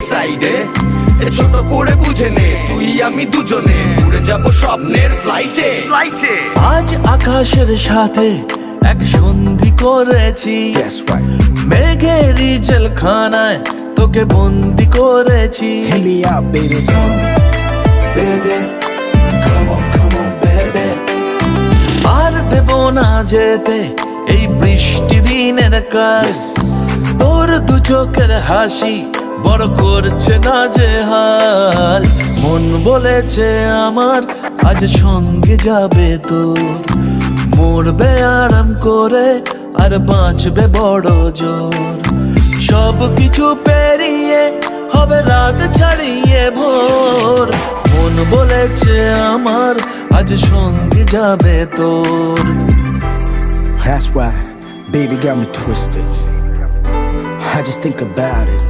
সাইডে ছোট করে বুঝে নে, তুই আমি দুজনে উড়ে যাবো স্বপ্নের ফ্লাইটে। আজ আকাশের সাথে এক সন্ধি করেছি, মেঘেরই জেলখানায় তোকে বন্দি করেছি। Hit me out, baby. Come on, baby. Come on, baby. আর দেব না যেতে এই বৃষ্টি দিনের কাজ, তোর দু চোখের হাসি বড় করছে না যে হাল। মন বলেছে আমার আজ সঙ্গে যাবে তোর, মরবে আরাম করে আর বাঁচবে বড় জোর। সব কিছু পেরিয়ে হবে রাত ছাড়িয়ে ভোর, মন বলেছে আমার আজ সঙ্গে যাবে তোর। That's why, baby got me twisted. I just think about it.